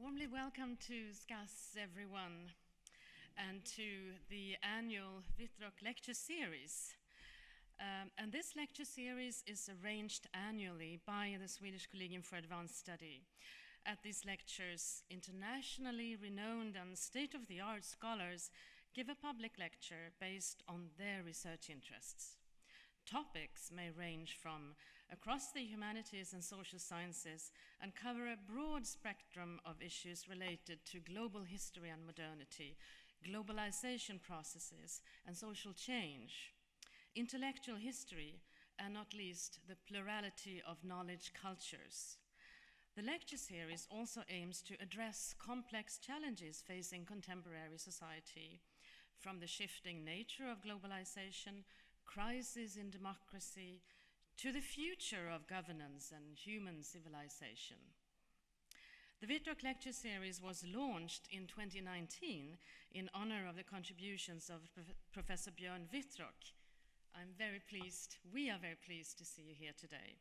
Warmly welcome to SCAS, everyone, and to the annual Wittrock Lecture series. And this lecture series is arranged annually by the Swedish Collegium for Advanced Study. At these lectures, internationally renowned and state-of-the-art scholars give a public lecture based on their research interests. Topics may range from across the humanities and social sciences and cover a broad spectrum of issues related to global history and modernity, globalization processes and social change, intellectual history, and not least the plurality of knowledge cultures. The lecture series also aims to address complex challenges facing contemporary society, from the shifting nature of globalization, crisis in democracy, to the future of governance and human civilization. The Wittrock Lecture Series was launched in 2019 in honor of the contributions of Professor Björn Wittrock. We are very pleased to see you here today.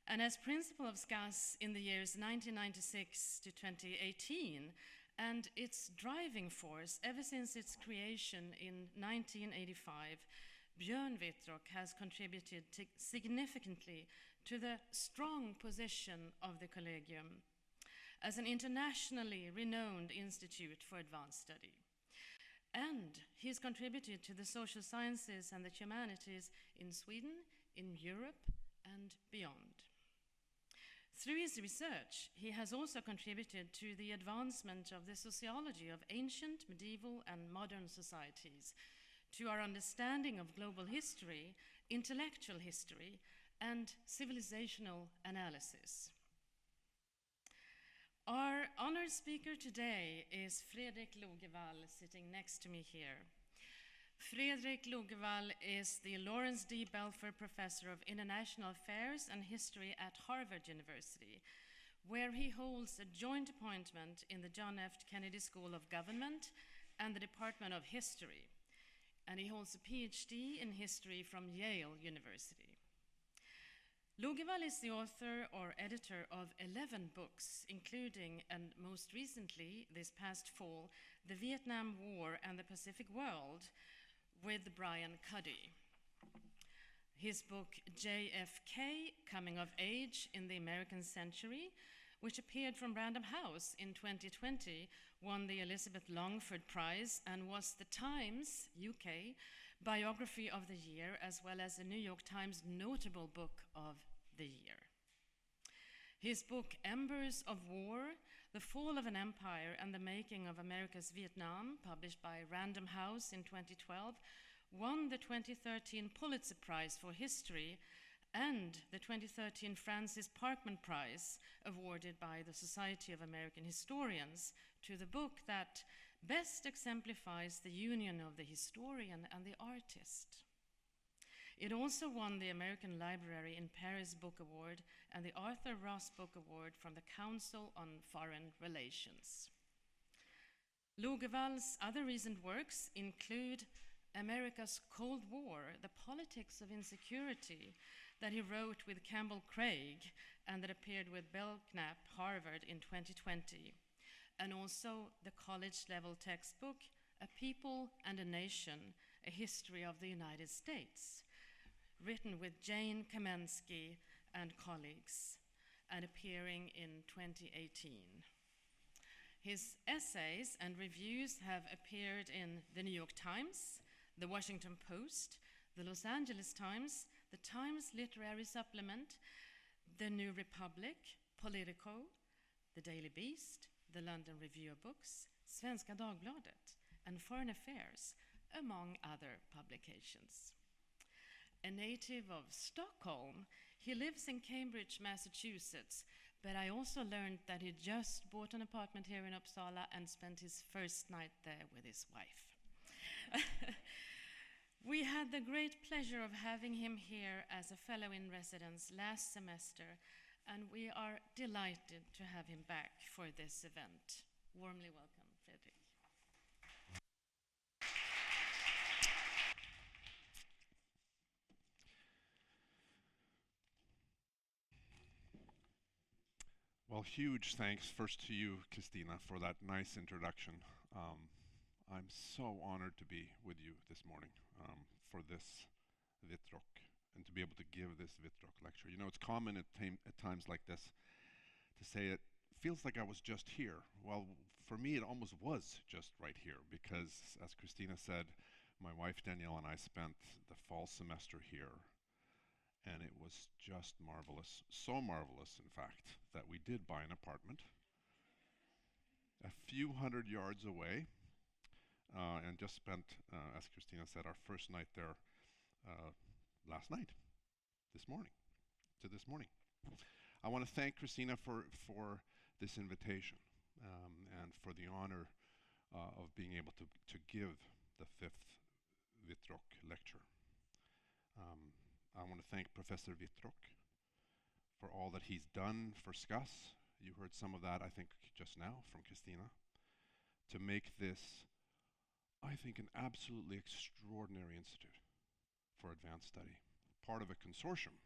And as principal of SCAS in the years 1996 to 2018, and its driving force ever since its creation in 1985, Björn Wittrock has contributed significantly to the strong position of the Collegium as an internationally renowned institute for advanced study. And he's contributed to the social sciences and the humanities in Sweden, in Europe, and beyond. Through his research, he has also contributed to the advancement of the sociology of ancient, medieval, and modern societies, to our understanding of global history, intellectual history, and civilizational analysis. Our honored speaker today is Fredrik Logevall, sitting next to me here. Fredrik Logevall is the Lawrence D. Belfer Professor of International Affairs and History at Harvard University, where he holds a joint appointment in the John F. Kennedy School of Government and the Department of History. And he holds a PhD in history from Yale University. Logevall is the author or editor of 11 books, including, and most recently, this past fall, The Vietnam War and the Pacific World, with Brian Cuddy. His book, JFK, Coming of Age in the American Century, which appeared from Random House in 2020, won the Elizabeth Longford Prize and was the Times, UK, Biography of the Year, as well as the New York Times Notable Book of the Year. His book, Embers of War, The Fall of an Empire and the Making of America's Vietnam, published by Random House in 2012, won the 2013 Pulitzer Prize for History and the 2013 Francis Parkman Prize, awarded by the Society of American Historians, to the book that best exemplifies the union of the historian and the artist. It also won the American Library in Paris Book Award and the Arthur Ross Book Award from the Council on Foreign Relations. Logevall's other recent works include America's Cold War, The Politics of Insecurity, that he wrote with Campbell Craig and that appeared with Belknap, Harvard in 2020, and also the college-level textbook, A People and a Nation, A History of the United States, written with Jane Kamensky and colleagues, and appearing in 2018. His essays and reviews have appeared in the New York Times, the Washington Post, the Los Angeles Times, the Times Literary Supplement, the New Republic, Politico, the Daily Beast, the London Review of Books, Svenska Dagbladet, and Foreign Affairs, among other publications. A native of Stockholm, he lives in Cambridge, Massachusetts, but I also learned that he just bought an apartment here in Uppsala and spent his first night there with his wife. We had the great pleasure of having him here as a fellow in residence last semester, and we are delighted to have him back for this event. Warmly welcome, Fredrik. Well, huge thanks first to you, Christina, for that nice introduction. I'm so honored to be with you this morning for this Wittrock and to be able to give this Wittrock lecture. You know, it's common at times like this to say it feels like I was just here. Well, for me, it almost was just right here because, as Christina said, my wife Danielle and I spent the fall semester here, and it was just marvelous. So marvelous, in fact, that we did buy an apartment a few hundred yards away and just spent, as Christina said, our first night there last night, this morning. I want to thank Christina for this invitation and for the honor of being able to give the fifth Wittrock lecture. I want to thank Professor Wittrock for all that he's done for SCAS. You heard some of that, I think, just now from Christina, to make this, I think, an absolutely extraordinary institute for advanced study. Part of a consortium,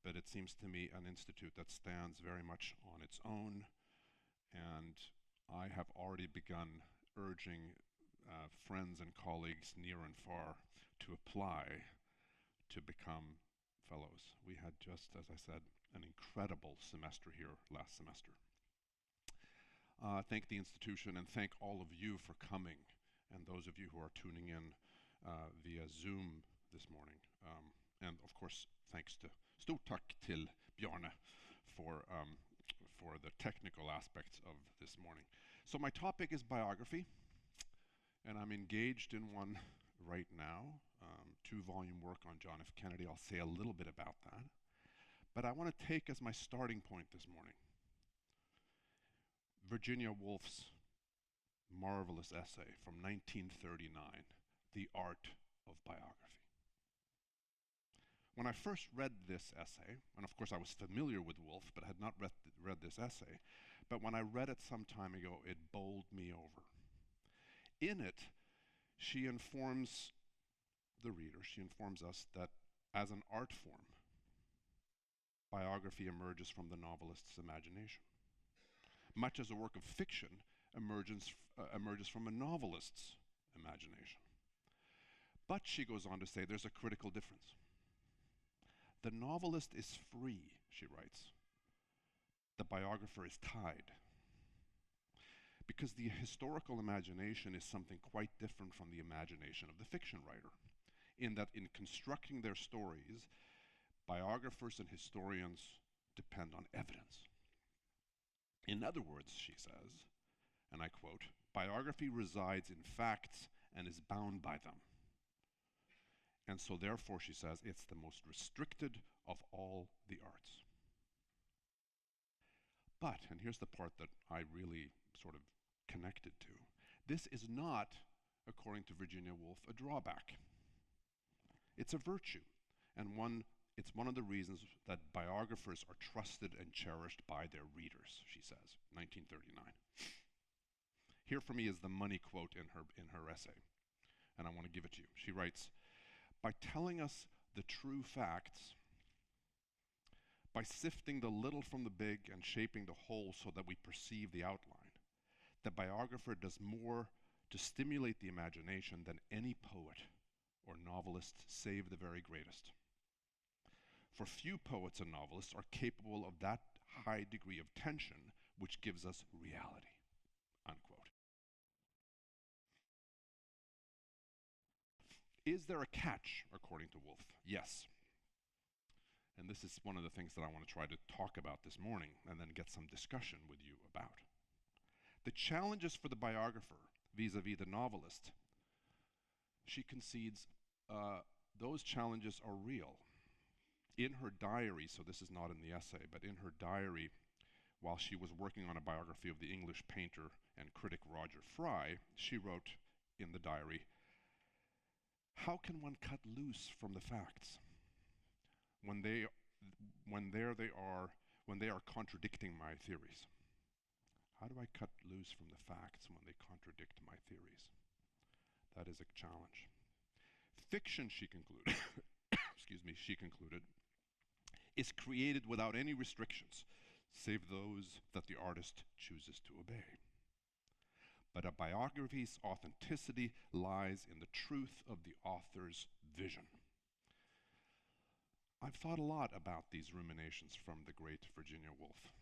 but it seems to me an institute that stands very much on its own, and I have already begun urging friends and colleagues near and far to apply to become fellows. We had just, as I said, an incredible semester here last semester. Thank the institution and thank all of you for coming, and those of you who are tuning in via Zoom this morning. And of course, thanks to stort tack till Bjarne for the technical aspects of this morning. So my topic is biography, and I'm engaged in one right now, two-volume work on John F. Kennedy. I'll say a little bit about that. But I want to take as my starting point this morning Virginia Woolf's marvelous essay from 1939, The Art of Biography. When I first read this essay, and of course I was familiar with Woolf, but had not read this essay, but when I read it some time ago, it bowled me over. In it, she informs the reader, she informs us that as an art form, biography emerges from the novelist's imagination, much as a work of fiction emerges from a novelist's imagination. But she goes on to say there's a critical difference. The novelist is free, she writes. The biographer is tied. Because the historical imagination is something quite different from the imagination of the fiction writer, in that in constructing their stories, biographers and historians depend on evidence. In other words, she says, and I quote, biography resides in facts and is bound by them. And so therefore, she says, it's the most restricted of all the arts. But, and here's the part that I really sort of connected to, this is not, according to Virginia Woolf, a drawback. It's a virtue, and it's one of the reasons that biographers are trusted and cherished by their readers, she says, 1939. Here for me is the money quote in her essay, and I want to give it to you. She writes, by telling us the true facts, by sifting the little from the big and shaping the whole so that we perceive the outline, the biographer does more to stimulate the imagination than any poet or novelist save the very greatest. For few poets and novelists are capable of that high degree of tension which gives us reality, unquote. Is there a catch, according to Woolf? Yes. And this is one of the things that I want to try to talk about this morning and then get some discussion with you about. The challenges for the biographer vis-a-vis the novelist, she concedes those challenges are real. In her diary, so this is not in the essay, but in her diary, while she was working on a biography of the English painter and critic Roger Fry, she wrote in the diary, how can one cut loose from the facts when they are contradicting my theories? How do I cut loose from the facts when they contradict my theories? That is a challenge. Fiction, she concluded, she concluded, is created without any restrictions, save those that the artist chooses to obey. But a biography's authenticity lies in the truth of the author's vision. I've thought a lot about these ruminations from the great Virginia Woolf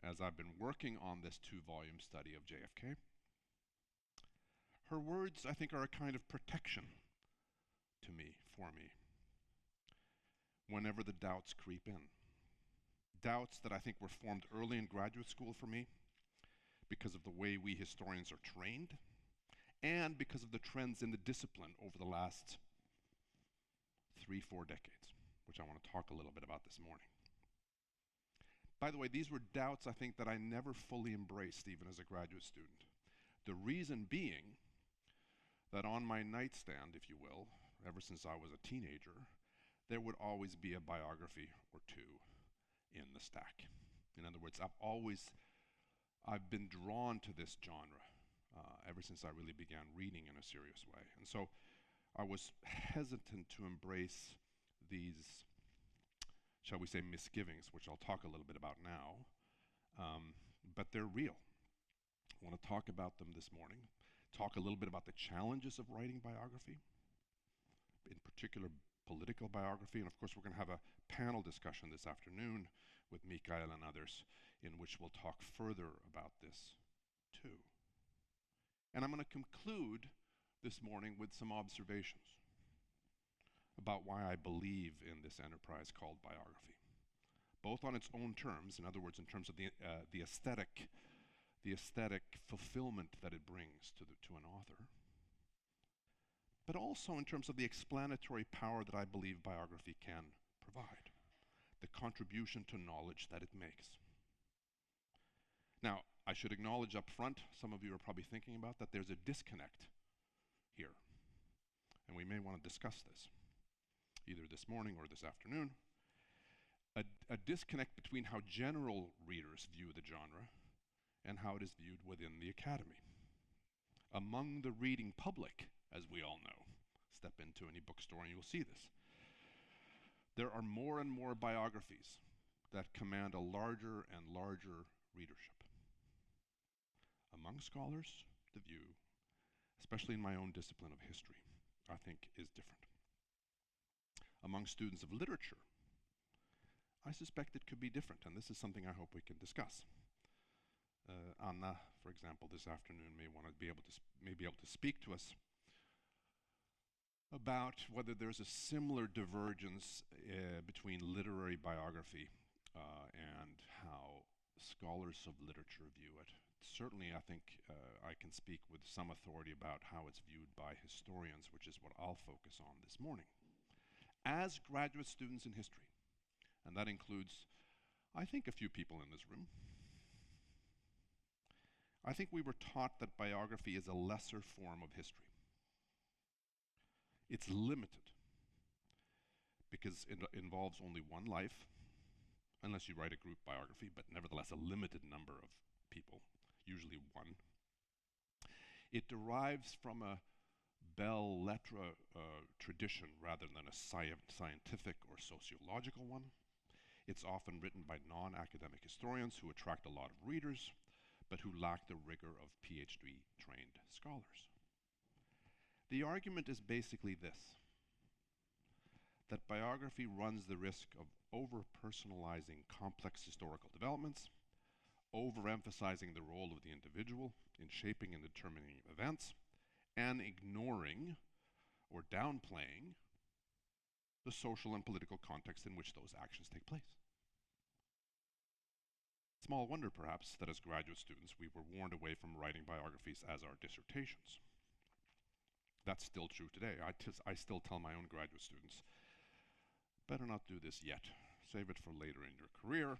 as I've been working on this 2-volume study of JFK. Her words, I think, are a kind of protection to me, for me, whenever the doubts creep in. Doubts that I think were formed early in graduate school for me because of the way we historians are trained and because of the trends in the discipline over the last 3-4 decades, which I want to talk a little bit about this morning. By the way, these were doubts I think that I never fully embraced even as a graduate student. The reason being that on my nightstand, if you will, ever since I was a teenager, there would always be a biography or two in the stack. In other words, I've been drawn to this genre ever since I really began reading in a serious way. And so I was hesitant to embrace these, shall we say, misgivings, which I'll talk a little bit about now, but they're real. I want to talk about them this morning, talk a little bit about the challenges of writing biography, in particular political biography, and of course we're going to have a panel discussion this afternoon with Mikael and others in which we'll talk further about this too. And I'm going to conclude this morning with some observations about why I believe in this enterprise called biography, both on its own terms, in other words, in terms of the aesthetic fulfillment that it brings to an author, but also in terms of the explanatory power that I believe biography can provide, the contribution to knowledge that it makes. Now, I should acknowledge up front, some of you are probably thinking about that there's a disconnect here, and we may want to discuss this, either this morning or this afternoon, a disconnect between how general readers view the genre and how it is viewed within the academy. Among the reading public, as we all know, step into any bookstore and you'll see this, there are more and more biographies that command a larger and larger readership. Among scholars, the view, especially in my own discipline of history, I think is different. Among students of literature, I suspect it could be different, and this is something I hope we can discuss. Anna, for example, this afternoon may be able to speak to us about whether there's a similar divergence between literary biography and how scholars of literature view it. Certainly, I think I can speak with some authority about how it's viewed by historians, which is what I'll focus on this morning. As graduate students in history, and that includes, I think, a few people in this room, I think we were taught that biography is a lesser form of history. It's limited because it involves only one life, unless you write a group biography, but nevertheless a limited number of people, usually one. It derives from a belles lettres tradition rather than a scientific or sociological one. It's often written by non-academic historians who attract a lot of readers, but who lack the rigor of PhD-trained scholars. The argument is basically this, that biography runs the risk of over-personalizing complex historical developments, overemphasizing the role of the individual in shaping and determining events, and ignoring or downplaying the social and political context in which those actions take place. Small wonder, perhaps, that as graduate students we were warned away from writing biographies as our dissertations. That's still true today. I still tell my own graduate students, better not do this yet. Save it for later in your career.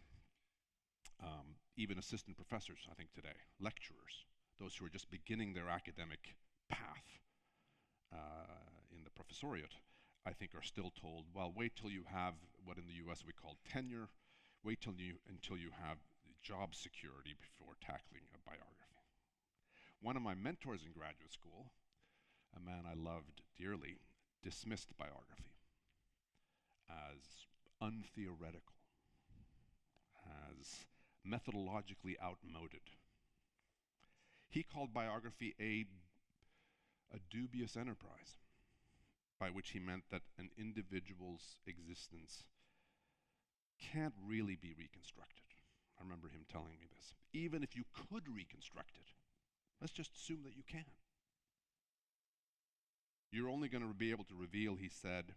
Even assistant professors, I think today, lecturers, those who are just beginning their academic path in the professoriate, I think are still told, well, wait till you have what in the US we call tenure, wait until you have job security before tackling a biography. One of my mentors in graduate school, a man I loved dearly, dismissed biography as untheoretical, as methodologically outmoded. He called biography a dubious enterprise, by which he meant that an individual's existence can't really be reconstructed. I remember him telling me this. Even if you could reconstruct it, let's just assume that you can. You're only going to be able to reveal, he said,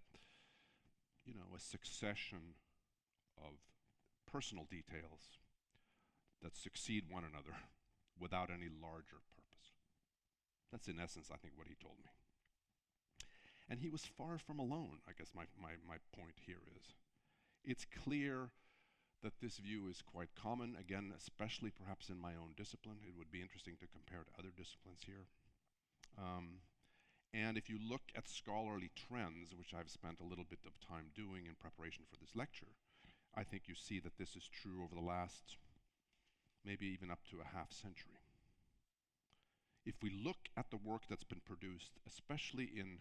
a succession of personal details that succeed one another without any larger purpose. That's in essence, I think, what he told me. And he was far from alone, I guess my point here is. It's clear that this view is quite common, again, especially perhaps in my own discipline. It would be interesting to compare to other disciplines here. And if you look at scholarly trends, which I've spent a little bit of time doing in preparation for this lecture, I think you see that this is true over the last maybe even up to a half century. If we look at the work that's been produced, especially in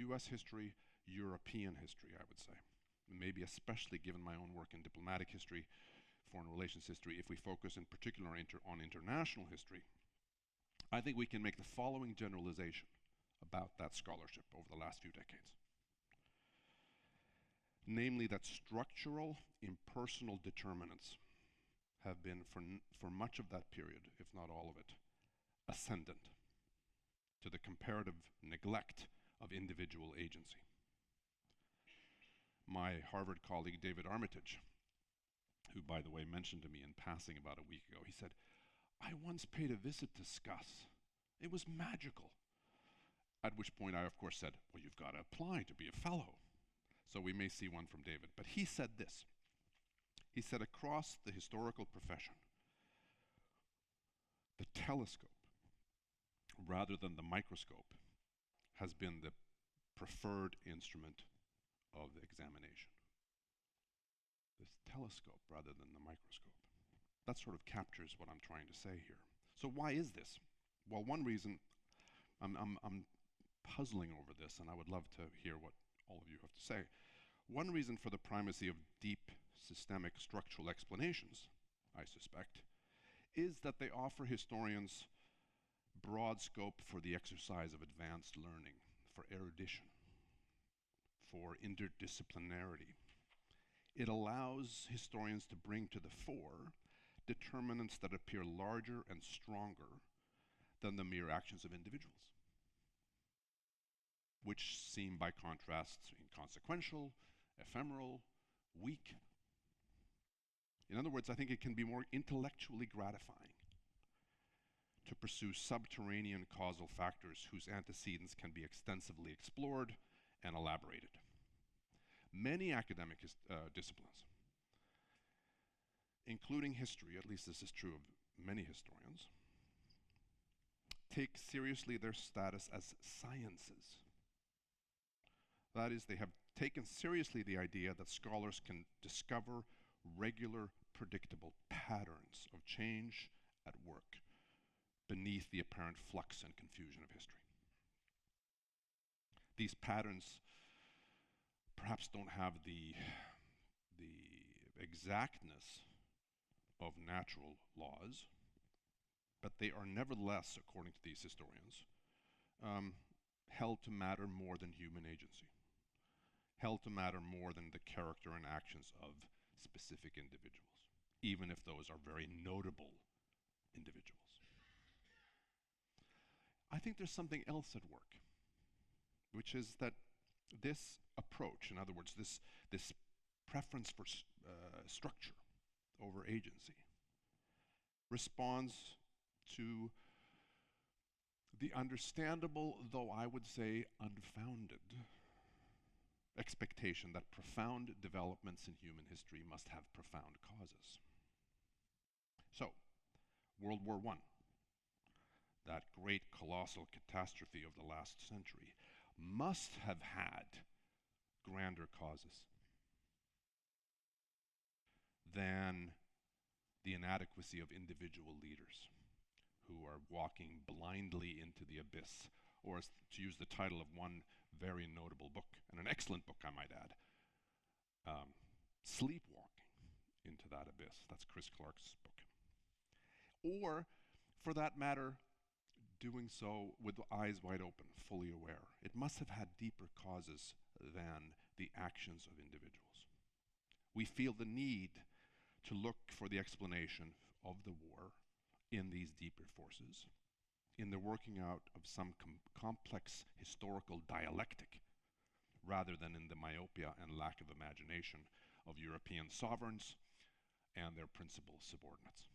US history, European history, I would say, maybe especially given my own work in diplomatic history, foreign relations history, if we focus in particular on international history, I think we can make the following generalization about that scholarship over the last few decades. Namely, that structural, impersonal determinants have been, for much of that period, if not all of it, ascendant to the comparative neglect of individual agency. My Harvard colleague, David Armitage, who, by the way, mentioned to me in passing about a week ago, he said, "I once paid a visit to Scuss. It was magical." At which point I, of course, said, "Well, you've got to apply to be a fellow." So we may see one from David. But he said this. He said, across the historical profession, the telescope, rather than the microscope, has been the preferred instrument of the examination. This telescope rather than the microscope. That sort of captures what I'm trying to say here. So why is this? Well, one reason, I'm puzzling over this, and I would love to hear what all of you have to say. One reason for the primacy of deep systemic structural explanations, I suspect, is that they offer historians broad scope for the exercise of advanced learning, for erudition, for interdisciplinarity. It allows historians to bring to the fore determinants that appear larger and stronger than the mere actions of individuals, which seem by contrast inconsequential, ephemeral, weak. In other words, I think it can be more intellectually gratifying to pursue subterranean causal factors whose antecedents can be extensively explored and elaborated. Many academic disciplines, including history, at least this is true of many historians, take seriously their status as sciences. That is, they have taken seriously the idea that scholars can discover regular, predictable patterns of change at work beneath the apparent flux and confusion of history. These patterns perhaps don't have the exactness of natural laws, but they are nevertheless, according to these historians, held to matter more than human agency, held to matter more than the character and actions of specific individuals, even if those are very notable individuals. I think there's something else at work, which is that this approach, in other words, this preference for structure over agency, responds to the understandable, though I would say unfounded, expectation that profound developments in human history must have profound causes. So, World War I, that great colossal catastrophe of the last century, must have had grander causes than the inadequacy of individual leaders who are walking blindly into the abyss, or, as to use the title of one very notable book, and an excellent book I might add, sleepwalking into that abyss. That's Chris Clark's book. Or, for that matter, doing so with eyes wide open, fully aware. It must have had deeper causes than the actions of individuals. We feel the need to look for the explanation of the war in these deeper forces, in the working out of some complex historical dialectic, rather than in the myopia and lack of imagination of European sovereigns and their principal subordinates.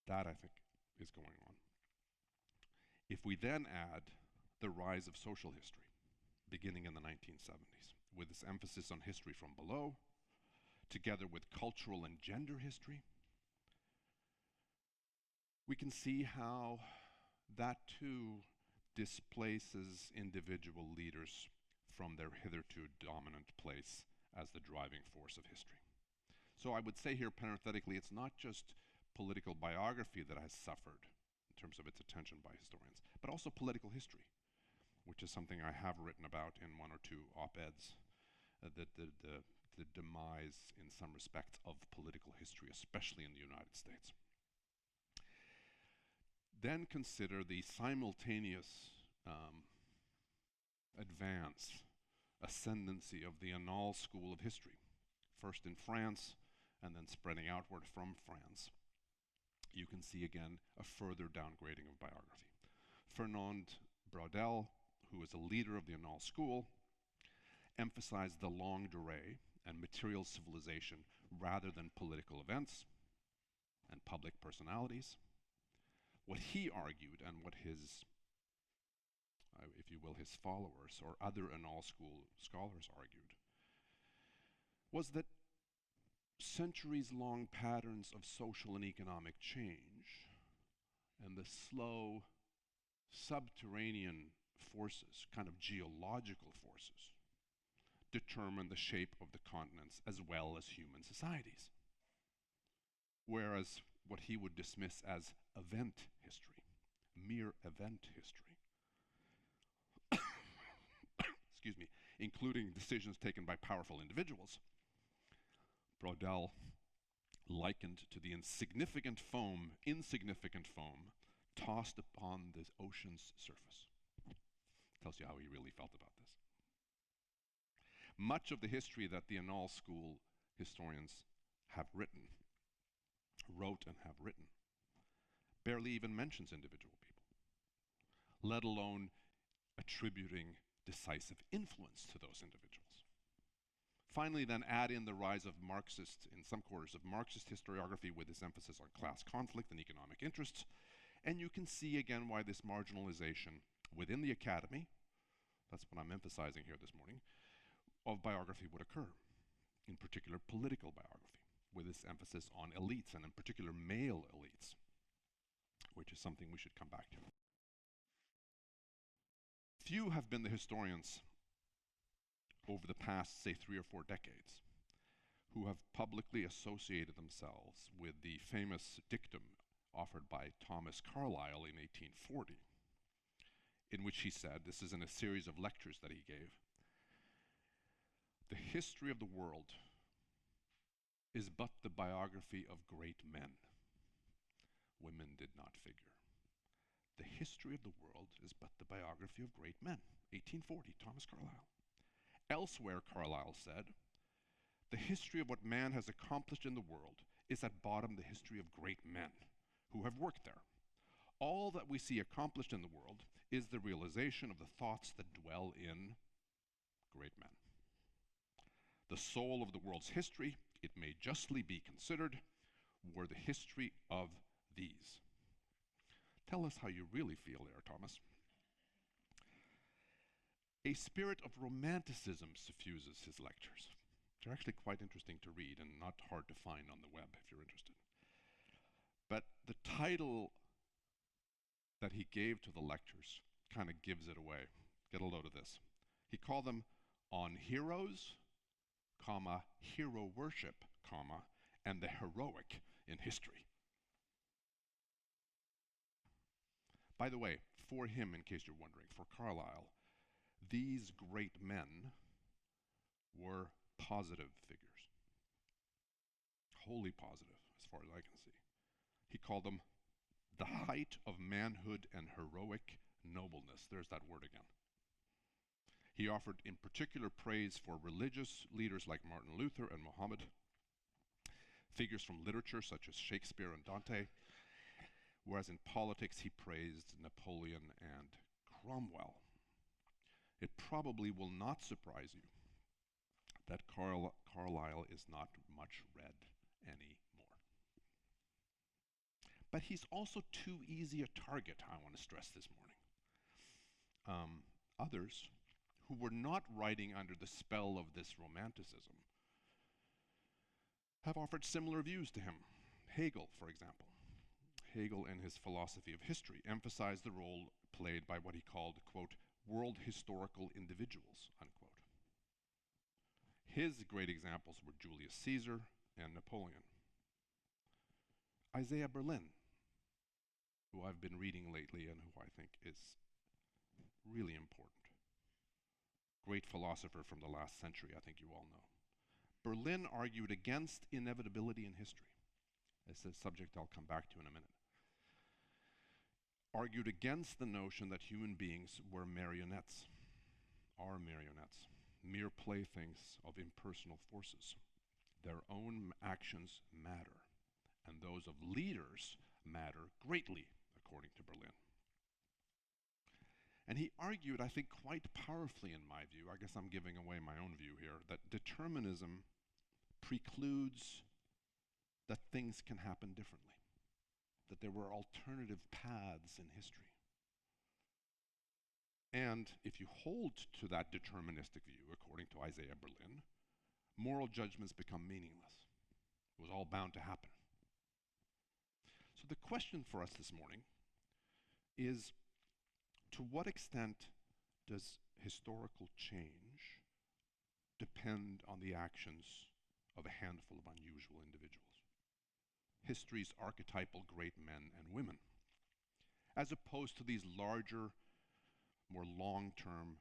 That, I think, is going on. If we then add the rise of social history, beginning in the 1970s, with its emphasis on history from below, together with cultural and gender history, we can see how that too displaces individual leaders from their hitherto dominant place as the driving force of history. So I would say here parenthetically, it's not just political biography that has suffered in terms of its attention by historians, but also political history, which is something I have written about in one or two op-eds, the demise in some respects of political history, especially in the United States. Then consider the simultaneous ascendancy of the Annales school of history, first in France and then spreading outward from France. You can see again a further downgrading of biography. Fernand Braudel, who was a leader of the Annales school, emphasized the longue durée and material civilization rather than political events and public personalities. What he argued, and what his, if you will, his followers or other Annales school scholars argued, was that centuries-long patterns of social and economic change and the slow subterranean forces, kind of geological forces, determine the shape of the continents as well as human societies. Whereas what he would dismiss as event history, mere event history, excuse me, including decisions taken by powerful individuals, Braudel likened to the insignificant foam tossed upon the ocean's surface. Tells you how he really felt about this. Much of the history that the Annales school historians wrote and have written, barely even mentions individual people, let alone attributing decisive influence to those individuals. Finally, then add in the rise of Marxist, in some quarters of Marxist historiography with its emphasis on class conflict and economic interests, and you can see again why this marginalization within the academy, that's what I'm emphasizing here this morning, of biography would occur, in particular political biography, with its emphasis on elites, and in particular male elites, which is something we should come back to. Few have been the historians over the past, say, 3 or 4 decades who have publicly associated themselves with the famous dictum offered by Thomas Carlyle in 1840, in which he said, this is in a series of lectures that he gave, "The history of the world is but the biography of great men. Women did not figure. The history of the world is but the biography of great men." 1840, Thomas Carlyle. Elsewhere, Carlyle said, "The history of what man has accomplished in the world is at bottom the history of great men who have worked there. All that we see accomplished in the world is the realization of the thoughts that dwell in great men. The soul of the world's history, it may justly be considered, were the history of these." Tell us how you really feel there, Thomas. A spirit of romanticism suffuses his lectures. They're actually quite interesting to read and not hard to find on the web if you're interested. But the title that he gave to the lectures kind of gives it away. Get a load of this. He called them "On Heroes, Hero Worship, and the Heroic in History." By the way, for him, in case you're wondering, for Carlyle, these great men were positive figures. Wholly positive, as far as I can see. He called them the height of manhood and heroic nobleness. There's that word again. He offered in particular praise for religious leaders like Martin Luther and Muhammad, figures from literature such as Shakespeare and Dante, whereas in politics he praised Napoleon and Cromwell. It probably will not surprise you that Carlyle is not much read anymore. But he's also too easy a target, I want to stress this morning. Others who were not writing under the spell of this romanticism have offered similar views to him. Hegel, for example. Hegel, in his philosophy of history, emphasized the role played by what he called, quote, world historical individuals, unquote. His great examples were Julius Caesar and Napoleon. Isaiah Berlin, who I've been reading lately and who I think is really important. Great philosopher from the last century, I think you all know. Berlin argued against inevitability in history. It's a subject I'll come back to in a minute. Argued against the notion that human beings were marionettes, are marionettes, mere playthings of impersonal forces. Their own actions matter, and those of leaders matter greatly, according to Berlin. And he argued, I think quite powerfully in my view, I guess I'm giving away my own view here, that determinism precludes that things can happen differently, that there were alternative paths in history. And if you hold to that deterministic view, according to Isaiah Berlin, moral judgments become meaningless. It was all bound to happen. So the question for us this morning is, to what extent does historical change depend on the actions of a handful of unusual individuals? History's archetypal great men and women, as opposed to these larger, more long-term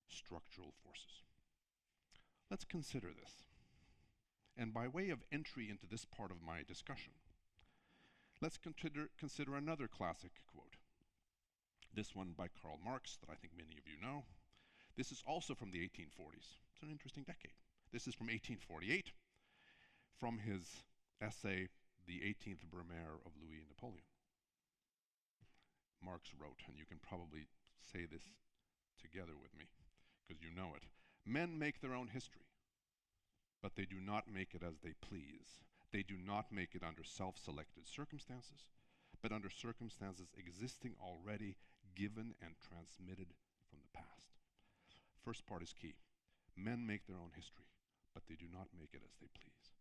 structural forces. Let's consider this. And by way of entry into this part of my discussion, let's consider another classic quote. This one by Karl Marx, that I think many of you know. This is also from the 1840s. It's an interesting decade. This is from 1848, from his essay, The 18th Brumaire of Louis Napoleon. Marx wrote, and you can probably say this together with me, because you know it. Men make their own history, but they do not make it as they please. They do not make it under self-selected circumstances, but under circumstances existing already, given and transmitted from the past. First part is key. Men make their own history, but they do not make it as they please.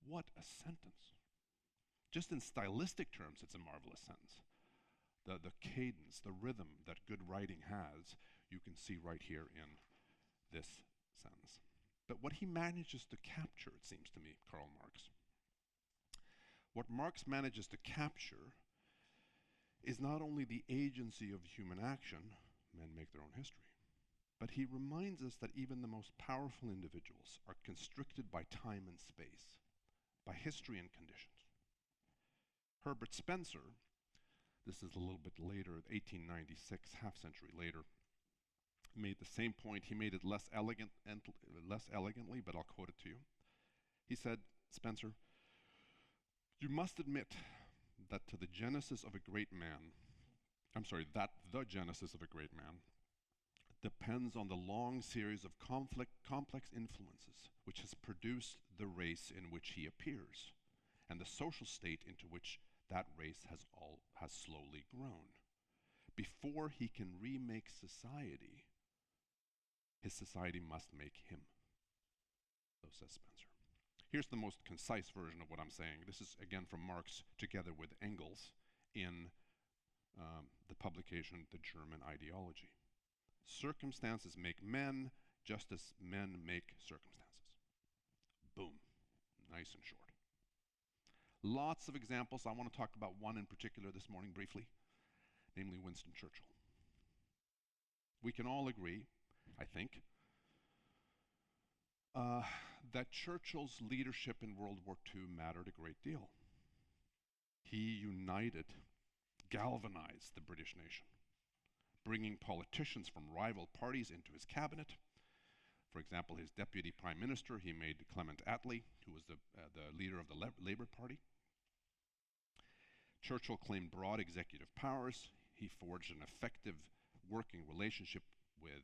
What a sentence. Just in stylistic terms, it's a marvelous sentence. The cadence, the rhythm that good writing has, you can see right here in this sentence. But what he manages to capture, it seems to me, Karl Marx, what Marx manages to capture is not only the agency of human action, men make their own history, but he reminds us that even the most powerful individuals are constricted by time and space, by history and conditions. Herbert Spencer, this is a little bit later, 1896, half century later, made the same point. He made it less elegantly, but I'll quote it to you. He said, Spencer, "You must admit that the genesis of a great man depends on the long series of complex influences which has produced the race in which he appears, and the social state into which that race has slowly grown. Before he can remake society, his society must make him." So says Spencer. Here's the most concise version of what I'm saying. This is again from Marx together with Engels in the publication The German Ideology. Circumstances make men just as men make circumstances. Boom. Nice and short. Lots of examples. I want to talk about one in particular this morning briefly, namely Winston Churchill. We can all agree, I think, that Churchill's leadership in World War II mattered a great deal. He united, galvanized the British nation, bringing politicians from rival parties into his cabinet. For example, his deputy prime minister, he made Clement Attlee, who was the leader of the Labour Party. Churchill claimed broad executive powers. He forged an effective working relationship with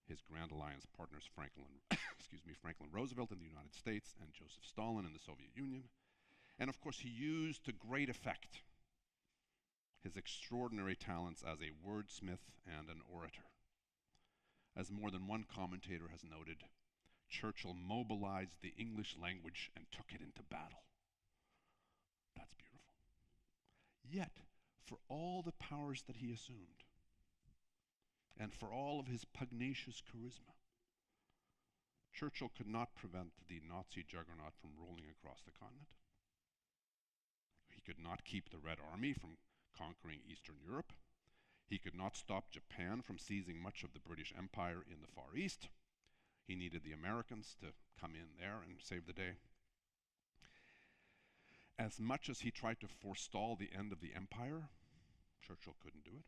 his Grand Alliance partners Franklin Roosevelt in the United States and Joseph Stalin in the Soviet Union. And of course, he used to great effect his extraordinary talents as a wordsmith and an orator. As more than one commentator has noted, Churchill mobilized the English language and took it into battle. That's beautiful. Yet, for all the powers that he assumed, and for all of his pugnacious charisma, Churchill could not prevent the Nazi juggernaut from rolling across the continent. He could not keep the Red Army from conquering Eastern Europe. He could not stop Japan from seizing much of the British Empire in the Far East. He needed the Americans to come in there and save the day. As much as he tried to forestall the end of the empire, Churchill couldn't do it.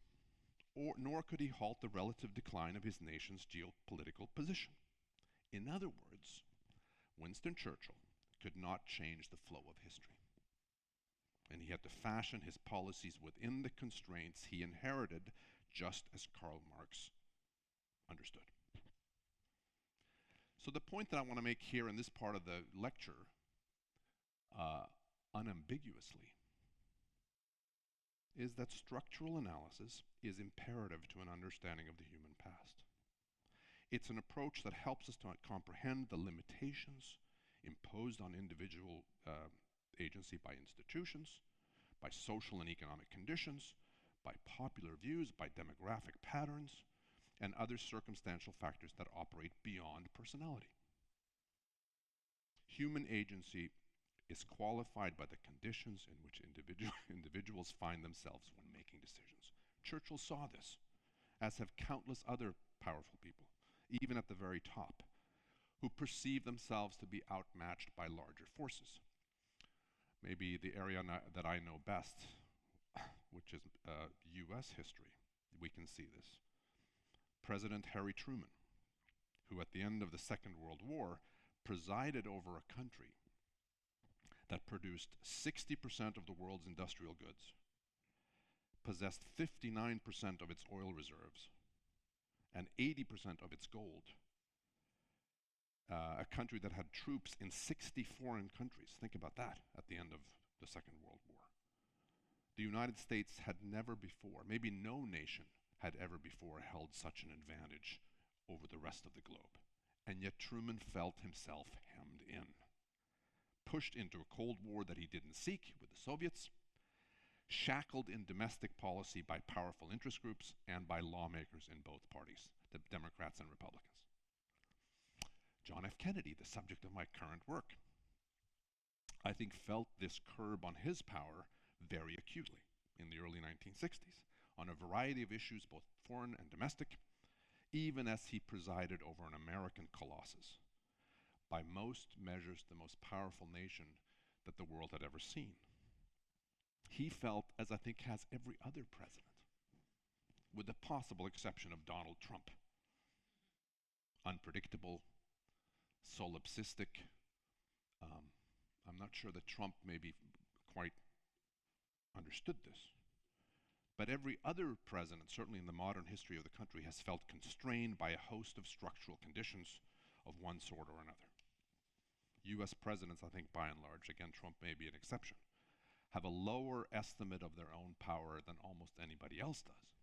Nor could he halt the relative decline of his nation's geopolitical position. In other words, Winston Churchill could not change the flow of history. And he had to fashion his policies within the constraints he inherited, just as Karl Marx understood. So the point that I want to make here in this part of the lecture, unambiguously, is that structural analysis is imperative to an understanding of the human past. It's an approach that helps us to comprehend the limitations imposed on individual agency by institutions, by social and economic conditions, by popular views, by demographic patterns, and other circumstantial factors that operate beyond personality. Human agency is qualified by the conditions in which individuals find themselves when making decisions. Churchill saw this, as have countless other powerful people, even at the very top, who perceive themselves to be outmatched by larger forces. Maybe the area that I know best, which is US history, we can see this. President Harry Truman, who at the end of the Second World War presided over a country that produced 60% of the world's industrial goods, possessed 59% of its oil reserves, and 80% of its gold. A country that had troops in 60 foreign countries. Think about that at the end of the Second World War. The United States had never before, maybe no nation had ever before held such an advantage over the rest of the globe. And yet Truman felt himself hemmed in, pushed into a Cold War that he didn't seek with the Soviets, shackled in domestic policy by powerful interest groups and by lawmakers in both parties, the Democrats and Republicans. John F. Kennedy, the subject of my current work, I think felt this curb on his power very acutely in the early 1960s on a variety of issues, both foreign and domestic, even as he presided over an American colossus, by most measures the most powerful nation that the world had ever seen. He felt, as I think has every other president, with the possible exception of Donald Trump, unpredictable, solipsistic. I'm not sure that Trump maybe quite understood this. But every other president, certainly in the modern history of the country, has felt constrained by a host of structural conditions of one sort or another. US presidents, I think by and large, again Trump may be an exception, have a lower estimate of their own power than almost anybody else does.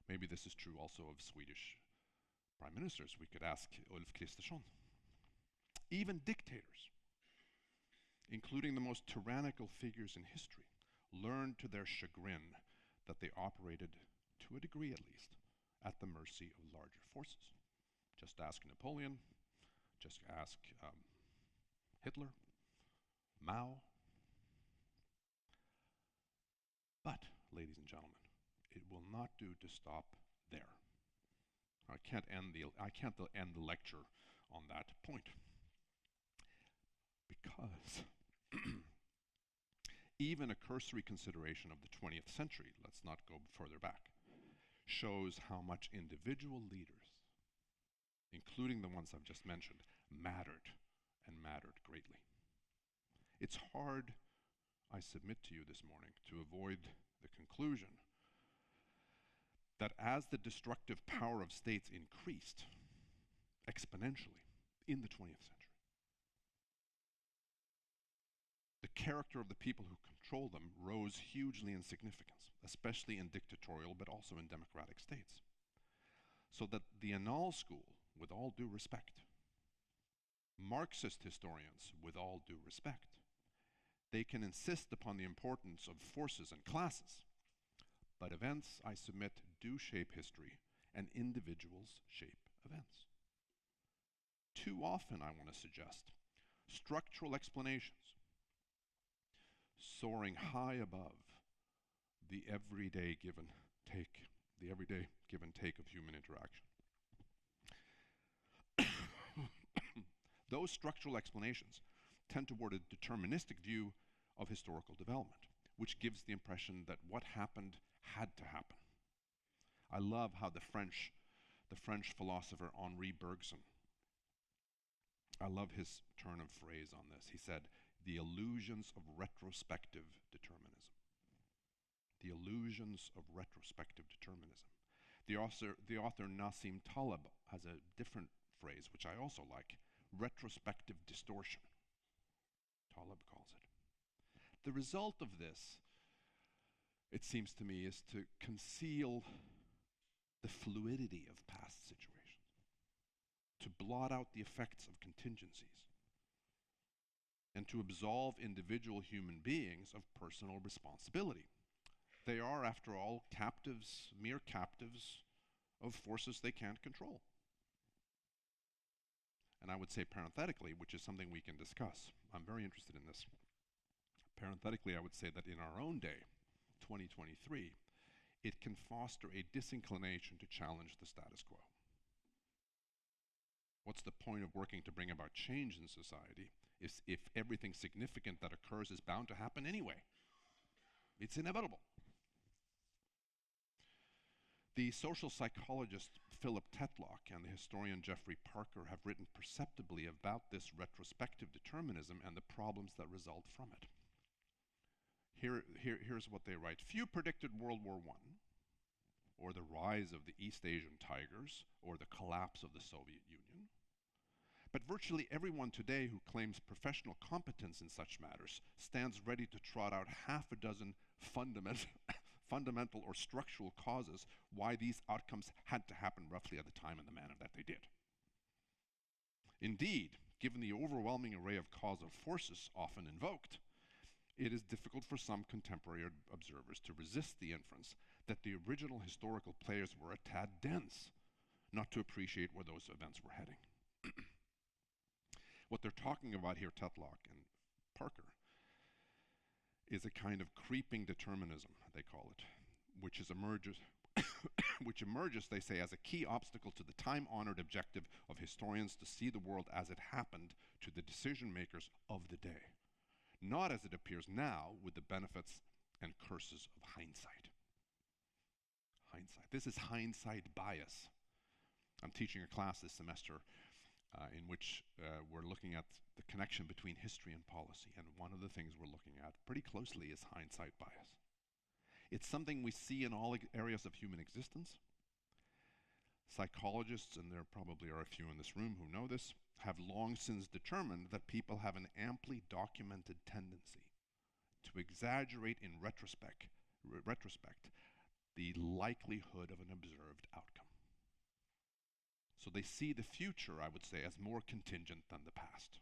Maybe this is true also of Swedish prime ministers. We could ask Ulf Kristersson. Even dictators, including the most tyrannical figures in history, learned to their chagrin that they operated, to a degree at least, at the mercy of larger forces. Just ask Napoleon, just ask Hitler, Mao. But, ladies and gentlemen, it will not do to stop there. I can't end the lecture on that point. Because even a cursory consideration of the 20th century, let's not go further back, shows how much individual leaders, including the ones I've just mentioned, mattered and mattered greatly. It's hard, I submit to you this morning, to avoid the conclusion that as the destructive power of states increased exponentially in the 20th century, the character of the people who control them rose hugely in significance, especially in dictatorial but also in democratic states. So that the Annales school, with all due respect, Marxist historians, with all due respect, they can insist upon the importance of forces and classes, but events, I submit, do shape history, and individuals shape events. Too often, I want to suggest, structural explanations soaring high above the everyday give and take of human interaction. Those structural explanations tend toward a deterministic view of historical development, which gives the impression that what happened had to happen. I love how the French philosopher Henri Bergson, I love his turn of phrase on this. He said, the illusions of retrospective determinism. The illusions of retrospective determinism. The author Nassim Taleb has a different phrase, which I also like, retrospective distortion, Taleb calls it. The result of this, it seems to me, is to conceal the fluidity of past situations, to blot out the effects of contingencies, and to absolve individual human beings of personal responsibility. They are, after all, captives, mere captives of forces they can't control. And I would say parenthetically, which is something we can discuss, I'm very interested in this. Parenthetically, I would say that in our own day, 2023, it can foster a disinclination to challenge the status quo. What's the point of working to bring about change in society if everything significant that occurs is bound to happen anyway? It's inevitable. The social psychologist Philip Tetlock and the historian Jeffrey Parker have written perceptibly about this retrospective determinism and the problems that result from it. Here's what they write. Few predicted World War I, or the rise of the East Asian tigers, or the collapse of the Soviet Union. But virtually everyone today who claims professional competence in such matters stands ready to trot out half a dozen fundamental or structural causes why these outcomes had to happen roughly at the time and the manner that they did. Indeed, given the overwhelming array of causal forces often invoked, it is difficult for some contemporary observers to resist the inference that the original historical players were a tad dense, not to appreciate where those events were heading. What they're talking about here, Tetlock and Parker, is a kind of creeping determinism, they call it, which emerges, they say, as a key obstacle to the time-honored objective of historians to see the world as it happened to the decision makers of the day, not as it appears now with the benefits and curses of hindsight. Hindsight. This is hindsight bias. I'm teaching a class this semester in which we're looking at the connection between history and policy, and one of the things we're looking at pretty closely is hindsight bias. It's something we see in all areas of human existence. Psychologists, and there probably are a few in this room who know this, have long since determined that people have an amply documented tendency to exaggerate in retrospect the likelihood of an observed outcome. So they see the future, I would say, as more contingent than the past.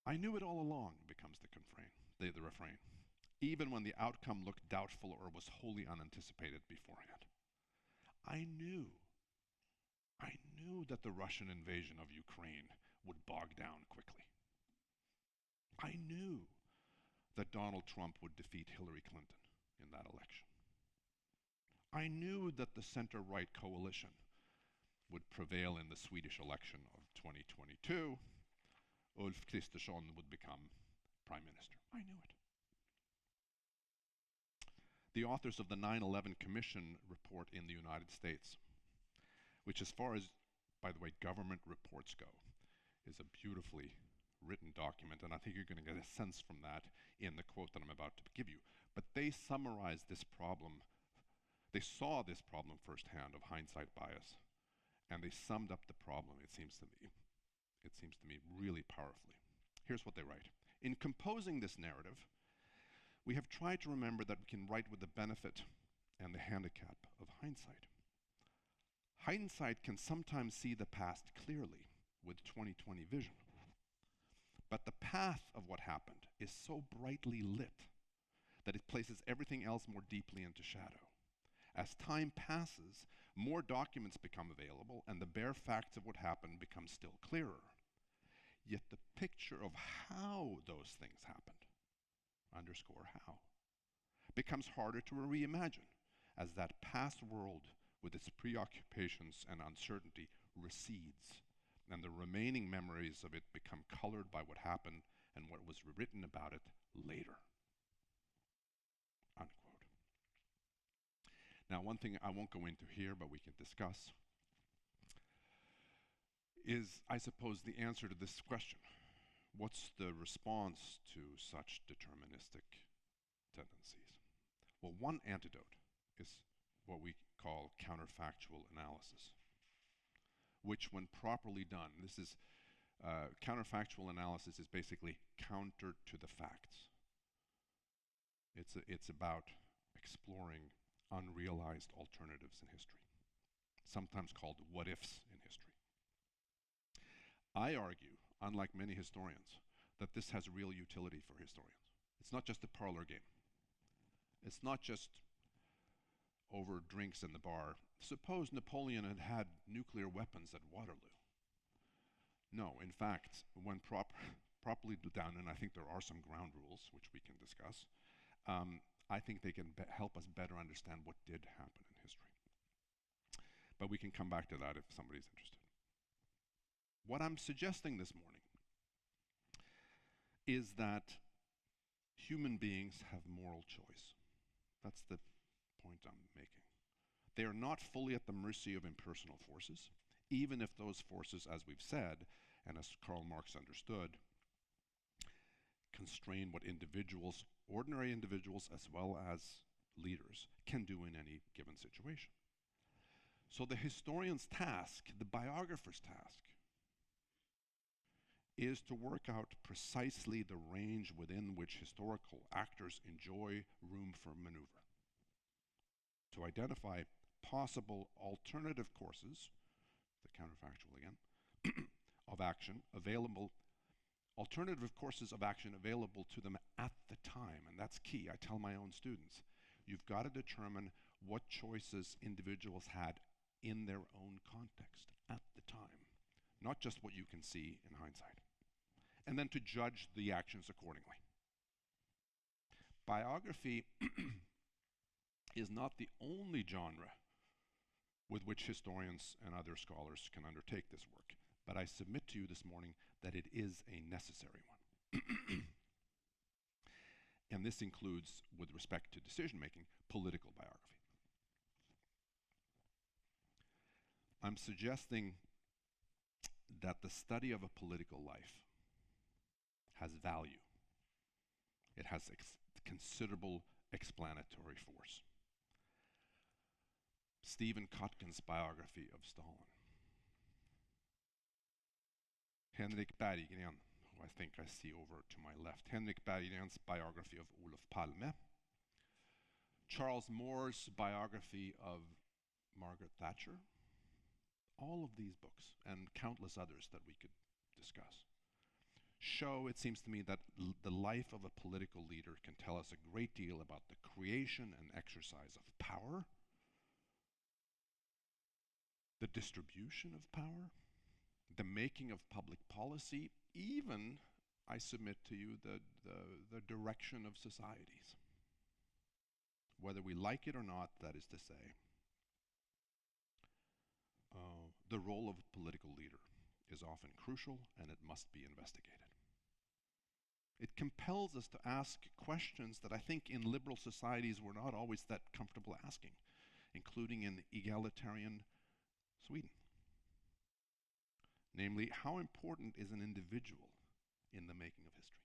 I knew it all along, becomes the refrain, even when the outcome looked doubtful or was wholly unanticipated beforehand. I knew that the Russian invasion of Ukraine would bog down quickly. I knew that Donald Trump would defeat Hillary Clinton in that election. I knew that the center-right coalition would prevail in the Swedish election of 2022, Ulf Kristersson would become prime minister. I knew it. The authors of the 9/11 Commission report in the United States, which as far as, by the way, government reports go, is a beautifully written document, and I think you're going to get a sense from that in the quote that I'm about to give you. But they summarized this problem. They saw this problem firsthand of hindsight bias, and they summed up the problem, it seems to me, really powerfully. Here's what they write. In composing this narrative, we have tried to remember that we can write with the benefit and the handicap of hindsight. Hindsight can sometimes see the past clearly with 20/20 vision. But the path of what happened is so brightly lit that it places everything else more deeply into shadow. As time passes, more documents become available, and the bare facts of what happened become still clearer. Yet the picture of how those things happened, underscore how, becomes harder to reimagine as that past world with its preoccupations and uncertainty recedes, and the remaining memories of it become colored by what happened and what was written about it later. Unquote. Now, one thing I won't go into here, but we can discuss, is, I suppose, the answer to this question. What's the response to such deterministic tendencies? Well, one antidote is what we call counterfactual analysis, which, when properly done, counterfactual analysis is basically counter to the facts. It's about exploring unrealized alternatives in history, sometimes called what-ifs in history. I argue, unlike many historians, that this has real utility for historians. It's not just a parlor game. It's not just over drinks in the bar. Suppose Napoleon had had nuclear weapons at Waterloo. No, in fact, when properly done, and I think there are some ground rules which we can discuss, I think they can help us better understand what did happen in history. But we can come back to that if somebody's interested. What I'm suggesting this morning is that human beings have moral choice. That's the point I'm making. They are not fully at the mercy of impersonal forces, even if those forces, as we've said, and as Karl Marx understood, constrain what individuals, ordinary individuals as well as leaders, can do in any given situation. So the historian's task, the biographer's task, is to work out precisely the range within which historical actors enjoy room for maneuver, to identify possible alternative courses, the counterfactual again, of action available, alternative courses of action available to them at the time, and that's key. I tell my own students, you've got to determine what choices individuals had in their own context at the time, not just what you can see in hindsight, and then to judge the actions accordingly. Biography is not the only genre with which historians and other scholars can undertake this work, but I submit to you this morning that it is a necessary one. And this includes, with respect to decision-making, political biography. I'm suggesting that the study of a political life has value. It has considerable explanatory force. Stephen Kotkin's biography of Stalin. Henrik Berggren, who I think I see over to my left. Henrik Berggren's biography of Olof Palme. Charles Moore's biography of Margaret Thatcher. All of these books, and countless others that we could discuss, show, it seems to me, that the life of a political leader can tell us a great deal about the creation and exercise of power, the distribution of power, the making of public policy, even, I submit to you, the direction of societies. Whether we like it or not, that is to say, the role of a political leader is often crucial and it must be investigated. It compels us to ask questions that I think in liberal societies we're not always that comfortable asking, including in egalitarian Sweden. Namely, how important is an individual in the making of history?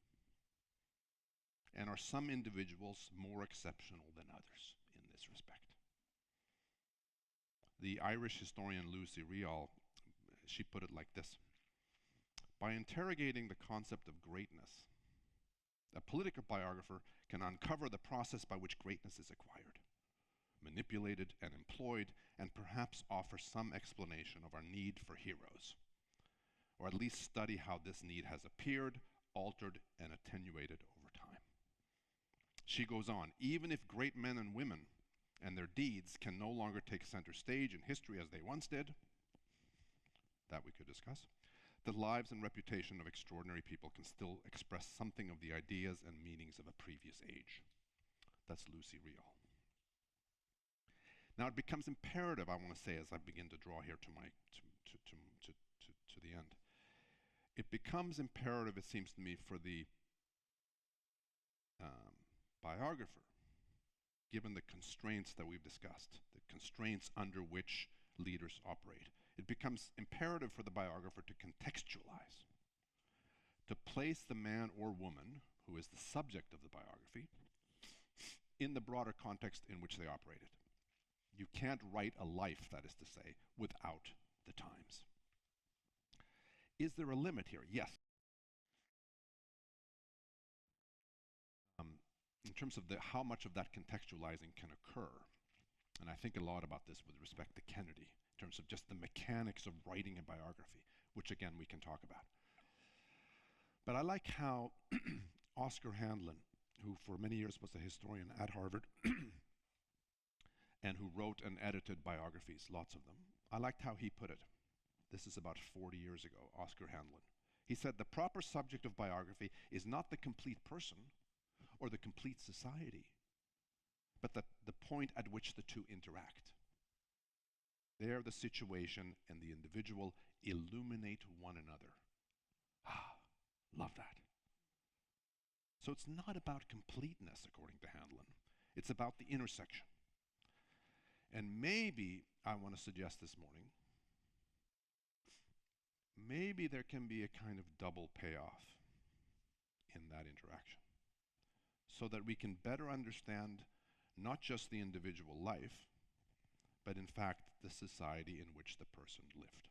And are some individuals more exceptional than others in this respect? The Irish historian Lucy Riall, she put it like this: by interrogating the concept of greatness, a political biographer can uncover the process by which greatness is acquired, manipulated and employed, and perhaps offer some explanation of our need for heroes, or at least study how this need has appeared, altered, and attenuated over time. She goes on, even if great men and women and their deeds can no longer take center stage in history as they once did, that we could discuss, the lives and reputation of extraordinary people can still express something of the ideas and meanings of a previous age. That's Lucy Riall. Now it becomes imperative, I want to say, as I begin to draw here to the end, it becomes imperative, it seems to me, for the biographer, given the constraints that we've discussed, the constraints under which leaders operate, it becomes imperative for the biographer to contextualize, to place the man or woman who is the subject of the biography in the broader context in which they operated. You can't write a life, that is to say, without the times. Is there a limit here? Yes. In terms of how much of that contextualizing can occur, and I think a lot about this with respect to Kennedy, in terms of just the mechanics of writing a biography, which again we can talk about. But I like how Oscar Handlin, who for many years was a historian at Harvard and who wrote and edited biographies, lots of them, I liked how he put it. This is about 40 years ago, Oscar Handlin. He said, the proper subject of biography is not the complete person or the complete society, but the point at which the two interact. There the situation and the individual illuminate one another. Ah, love that. So it's not about completeness, according to Handlin. It's about the intersection. And maybe, I want to suggest this morning, maybe there can be a kind of double payoff in that interaction, so that we can better understand not just the individual life, but in fact the society in which the person lived.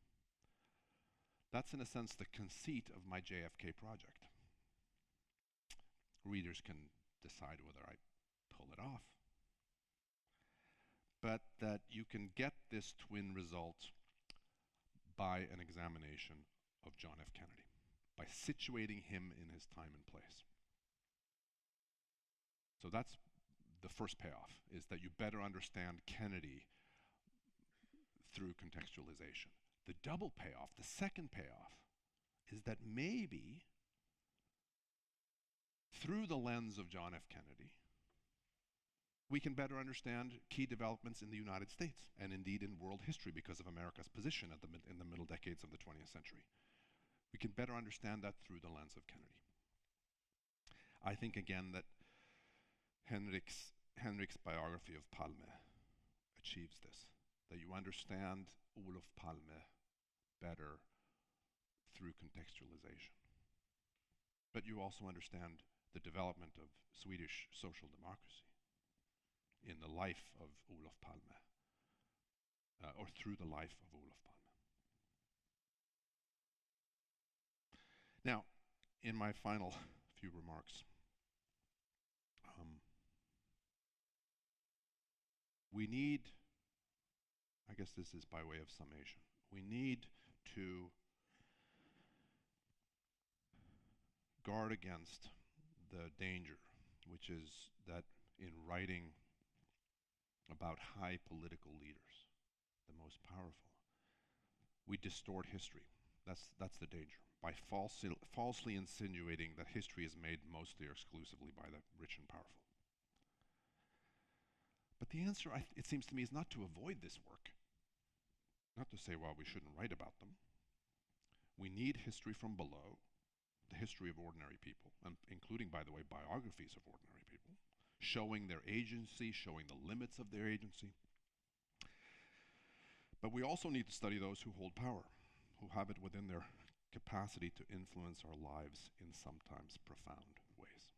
That's in a sense the conceit of my JFK project. Readers can decide whether I pull it off, but that you can get this twin result by an examination of John F. Kennedy, by situating him in his time and place. So that's the first payoff, is that you better understand Kennedy through contextualization. The double payoff, the second payoff, is that maybe through the lens of John F. Kennedy, we can better understand key developments in the United States and indeed in world history because of America's position in the middle decades of the 20th century. We can better understand that through the lens of Kennedy. I think again that Henrik's biography of Palme achieves this, that you understand Olof Palme better through contextualization. But you also understand the development of Swedish social democracy in the life of Olof Palme, or through the life of Olof Palme. Now, in my final few remarks, we need, I guess this is by way of summation, we need to guard against the danger, which is that in writing about high political leaders, the most powerful, we distort history. That's the danger, by falsely insinuating that history is made mostly or exclusively by the rich and powerful. But the answer, it seems to me, is not to avoid this work, not to say, well, we shouldn't write about them. We need history from below, the history of ordinary people, and including, by the way, biographies of ordinary people, showing their agency, showing the limits of their agency. But we also need to study those who hold power, who have it within their capacity to influence our lives in sometimes profound ways.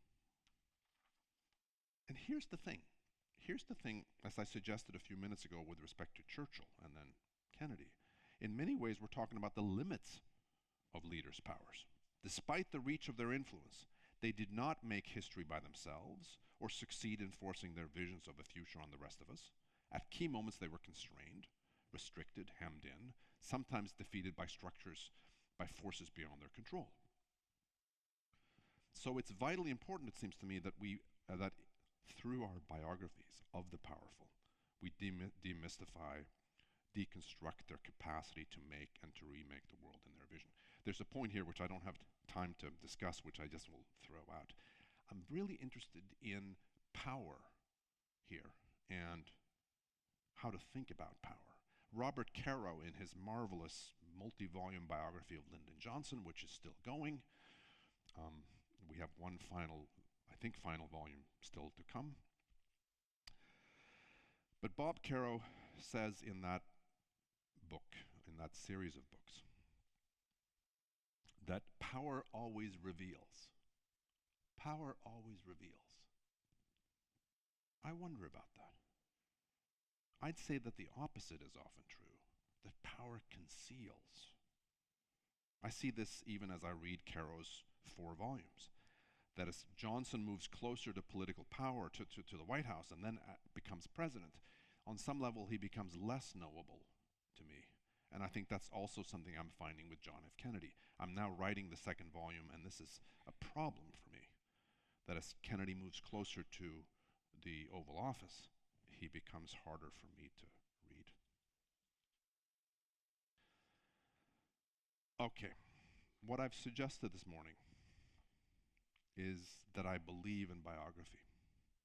And here's the thing. Here's the thing, as I suggested a few minutes ago with respect to Churchill and then Kennedy. In many ways, we're talking about the limits of leaders' powers. Despite the reach of their influence, they did not make history by themselves or succeed in forcing their visions of the future on the rest of us. At key moments, they were constrained, restricted, hemmed in, sometimes defeated by structures, by forces beyond their control. So it's vitally important, it seems to me, that that through our biographies of the powerful, we demystify, deconstruct their capacity to make and to remake the world in their vision. There's a point here which I don't have time to discuss, which I just will throw out. I'm really interested in power here and how to think about power. Robert Caro, in his marvelous multi-volume biography of Lyndon Johnson, which is still going, we have one final volume still to come. But Bob Caro says in that book, in that series of books, that power always reveals. Power always reveals. I wonder about that. I'd say that the opposite is often true, that power conceals. I see this even as I read Caro's 4 volumes, that as Johnson moves closer to political power, to the White House, and then becomes president, on some level he becomes less knowable to me. And I think that's also something I'm finding with John F. Kennedy. I'm now writing the 2nd volume, and this is a problem for me, that as Kennedy moves closer to the Oval Office, he becomes harder for me to read. Okay, what I've suggested this morning is that I believe in biography.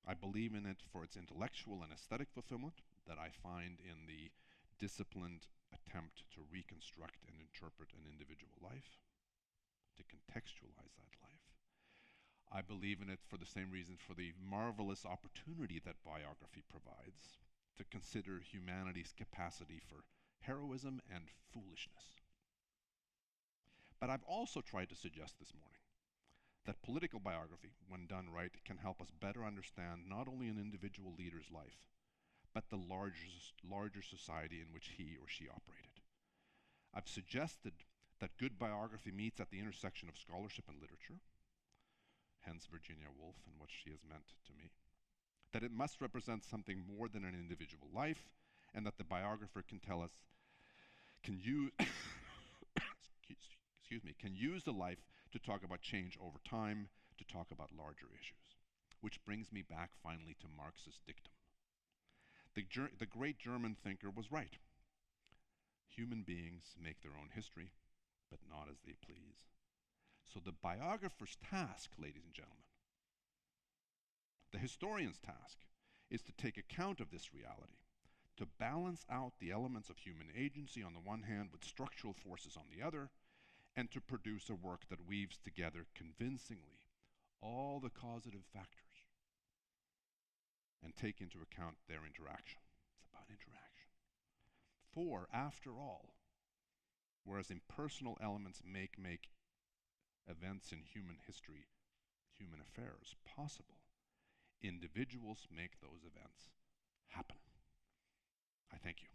I believe in it for its intellectual and aesthetic fulfillment that I find in the disciplined attempt to reconstruct and interpret an individual life, to contextualize that life. I believe in it for the same reason, for the marvelous opportunity that biography provides to consider humanity's capacity for heroism and foolishness. But I've also tried to suggest this morning that political biography, when done right, can help us better understand not only an individual leader's life, but the larger society in which he or she operated. I've suggested that good biography meets at the intersection of scholarship and literature, hence Virginia Woolf and what she has meant to me, that it must represent something more than an individual life, and that the biographer can use can use the life to talk about change over time, to talk about larger issues. Which brings me back finally to Marx's dictum. The great German thinker was right. Human beings make their own history, but not as they please. So the biographer's task, ladies and gentlemen, the historian's task, is to take account of this reality, to balance out the elements of human agency on the one hand with structural forces on the other, and to produce a work that weaves together convincingly all the causative factors and take into account their interaction. It's about interaction. For, after all, whereas impersonal elements make events in human history, human affairs, possible, individuals make those events happen. I thank you.